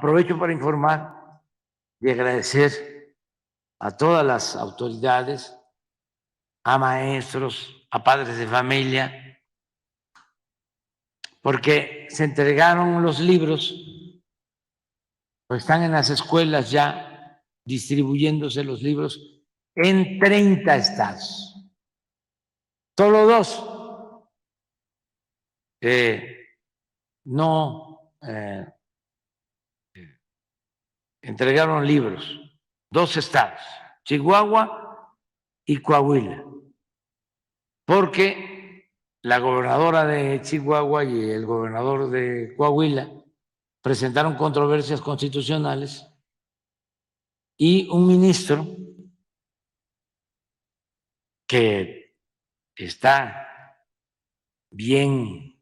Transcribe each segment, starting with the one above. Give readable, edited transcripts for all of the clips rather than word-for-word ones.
Aprovecho para informar y agradecer a todas las autoridades, a maestros, a padres de familia, porque se entregaron los libros, pues están en las escuelas ya distribuyéndose los libros en 30 estados. Solo 2 no entregaron libros, 2 estados, Chihuahua y Coahuila, porque la gobernadora de Chihuahua y el gobernador de Coahuila presentaron controversias constitucionales y un ministro que está bien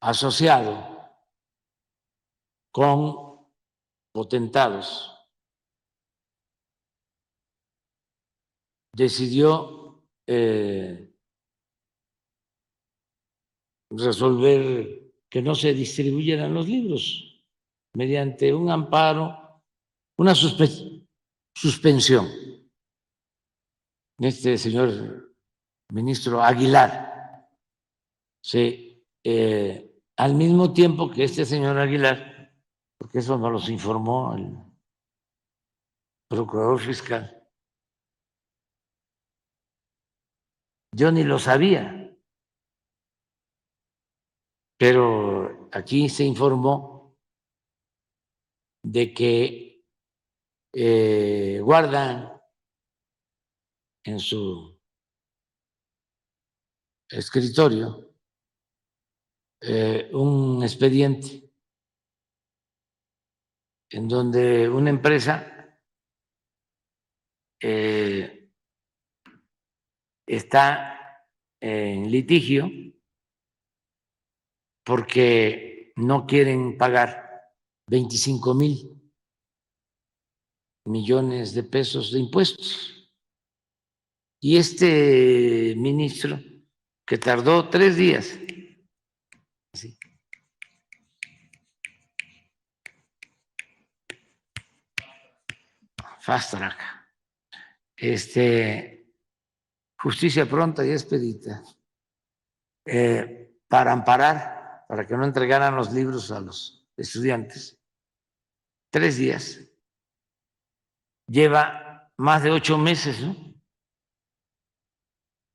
asociado con potentados, decidió resolver que no se distribuyeran los libros mediante un amparo, una suspensión. Este señor ministro Aguilar, sí, al mismo tiempo que este señor Aguilar, porque eso nos los informó el procurador fiscal, yo ni lo sabía, pero aquí se informó de que guardan en su escritorio un expediente en donde una empresa está en litigio porque no quieren pagar 25,000 millones de pesos de impuestos. Y este ministro, que tardó 3 días, así, fast track, justicia pronta y expedita, para amparar, para que no entregaran los libros a los estudiantes, 3 días. Lleva más de 8 meses, ¿no?,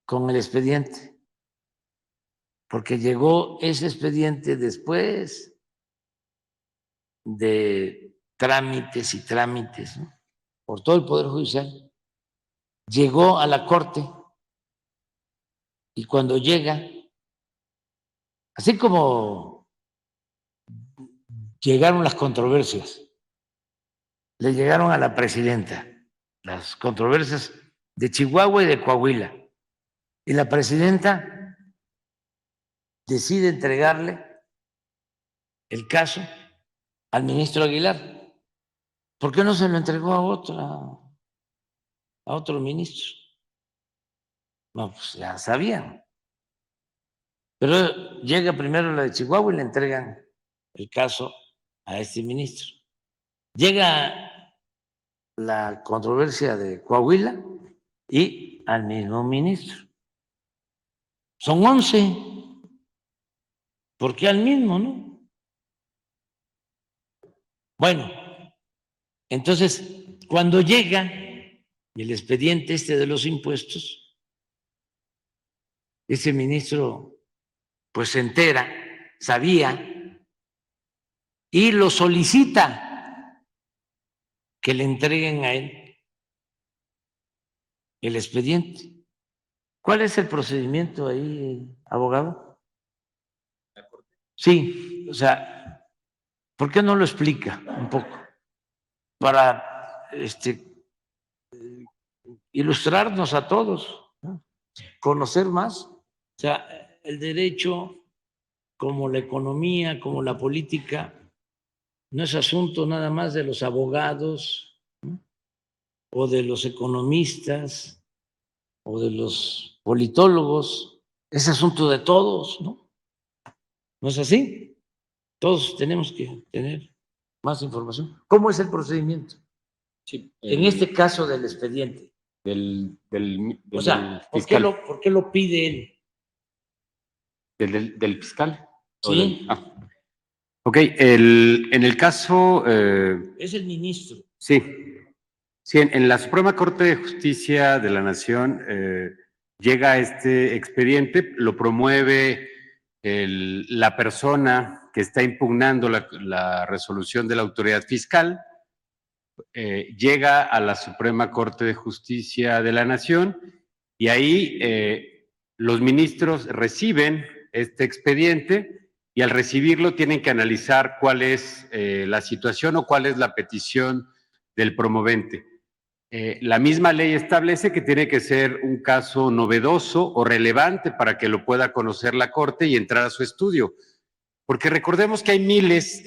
con el expediente, porque llegó ese expediente después de trámites y trámites, ¿no?, por todo el Poder Judicial. Llegó a la Corte y cuando llega, así como llegaron las controversias, le llegaron a la presidenta las controversias de Chihuahua y de Coahuila, y la presidenta decide entregarle el caso al ministro Aguilar. ¿Por qué no se lo entregó a otro ministro? No, pues ya sabían. Pero llega primero la de Chihuahua y le entregan el caso a este ministro. Llega la controversia de Coahuila y al mismo ministro. Son 11. ¿Por qué al mismo, no? Bueno, entonces, cuando llega el expediente de los impuestos, ese ministro pues se entera, sabía, y lo solicita que le entreguen a él el expediente. ¿Cuál es el procedimiento ahí, abogado? Sí, o sea, ¿por qué no lo explica un poco? Para ilustrarnos a todos, ¿no?, conocer más. O sea, el derecho, como la economía, como la política, no es asunto nada más de los abogados, ¿no?, o de los economistas o de los politólogos, es asunto de todos, ¿no? ¿No es así? Todos tenemos que tener más información. ¿Cómo es el procedimiento? Sí, En este caso del expediente. o sea, fiscal. ¿por qué lo pide él? ¿Del fiscal? Sí. Ok, en el caso... es el ministro. Sí, sí, en la Suprema Corte de Justicia de la Nación llega este expediente, lo promueve la persona que está impugnando la resolución de la autoridad fiscal, llega a la Suprema Corte de Justicia de la Nación y ahí los ministros reciben este expediente y al recibirlo tienen que analizar cuál es la situación o cuál es la petición del promovente. La misma ley establece que tiene que ser un caso novedoso o relevante para que lo pueda conocer la Corte y entrar a su estudio. Porque recordemos que hay miles,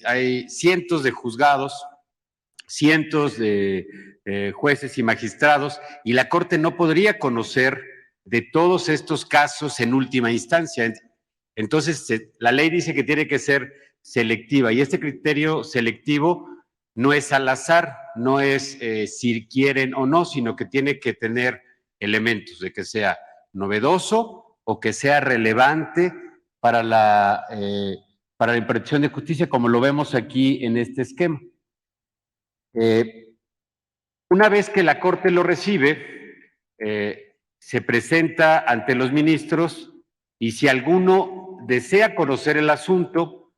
hay cientos de juzgados, cientos de jueces y magistrados, y la Corte no podría conocer de todos estos casos en última instancia. Entonces, la ley dice que tiene que ser selectiva, y este criterio selectivo no es al azar, no es si quieren o no, sino que tiene que tener elementos de que sea novedoso o que sea relevante para la impartición de justicia, como lo vemos aquí en este esquema. Una vez que la Corte lo recibe, se presenta ante los ministros y si alguno desea conocer el asunto,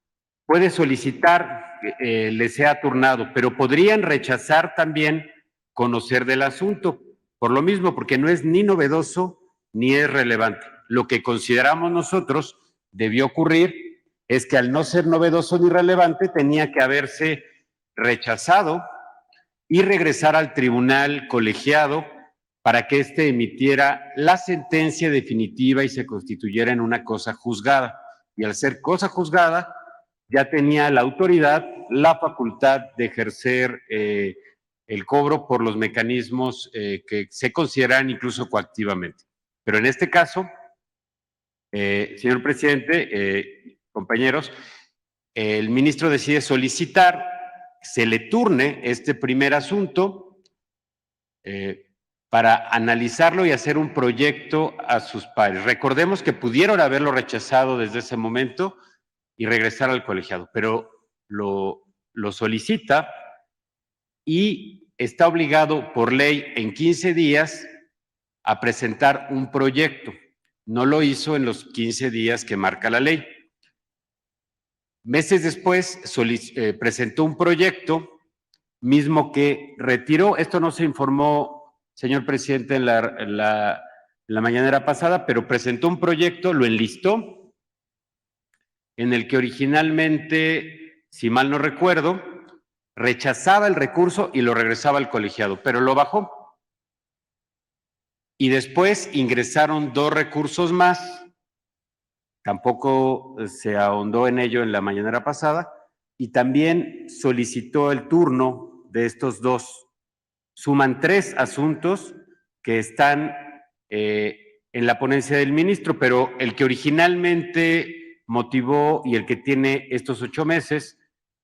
puede solicitar que le sea turnado, pero podrían rechazar también conocer del asunto, por lo mismo, porque no es ni novedoso ni es relevante. Lo que consideramos nosotros debió ocurrir es que al no ser novedoso ni relevante tenía que haberse rechazado y regresar al tribunal colegiado para que éste emitiera la sentencia definitiva y se constituyera en una cosa juzgada. Y al ser cosa juzgada, ya tenía la autoridad la facultad de ejercer el cobro por los mecanismos que se consideran incluso coactivamente. Pero en este caso, señor presidente, compañeros, el ministro decide solicitar, se le turne este primer asunto para analizarlo y hacer un proyecto a sus pares. Recordemos que pudieron haberlo rechazado desde ese momento y regresar al colegiado, pero lo solicita y está obligado por ley en 15 días a presentar un proyecto. No lo hizo en los 15 días que marca la ley. Meses después presentó un proyecto mismo que retiró. Esto no se informó, señor presidente, en la mañanera pasada, pero presentó un proyecto, lo enlistó, en el que originalmente, si mal no recuerdo, rechazaba el recurso y lo regresaba al colegiado, pero lo bajó. Y después ingresaron 2 recursos más, tampoco se ahondó en ello en la mañanera pasada, y también solicitó el turno de estos 2. Suman 3 asuntos que están en la ponencia del ministro, pero el que originalmente motivó y el que tiene estos 8 meses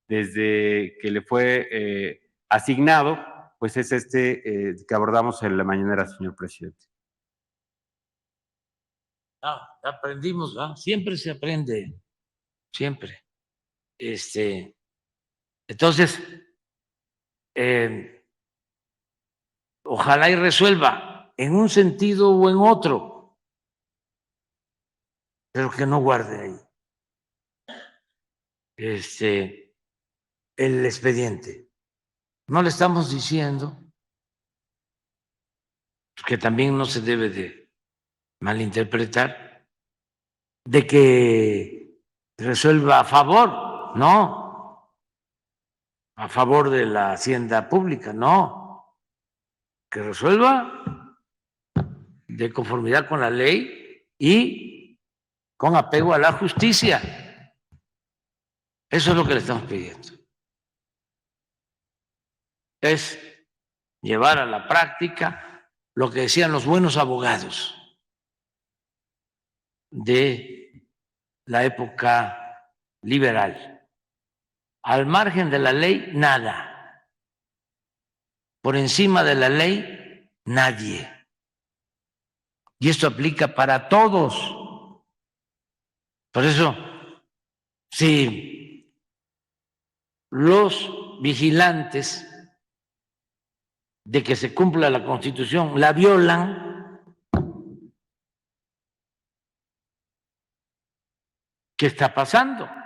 desde que le fue asignado, pues es este que abordamos en la mañanera, señor presidente. Aprendimos, ¿no? Siempre se aprende, siempre. Entonces, ojalá y resuelva en un sentido o en otro, pero que no guarde ahí el expediente. No le estamos diciendo que también no se debe de malinterpretar de que resuelva a favor, no, a favor de la hacienda pública, no, que resuelva de conformidad con la ley y con apego a la justicia. Eso es lo que le estamos pidiendo. Es llevar a la práctica lo que decían los buenos abogados de la época liberal. Al margen de la ley, nada. Por encima de la ley, nadie. Y esto aplica para todos. Por eso, si los vigilantes de que se cumpla la Constitución la violan, ¿qué está pasando?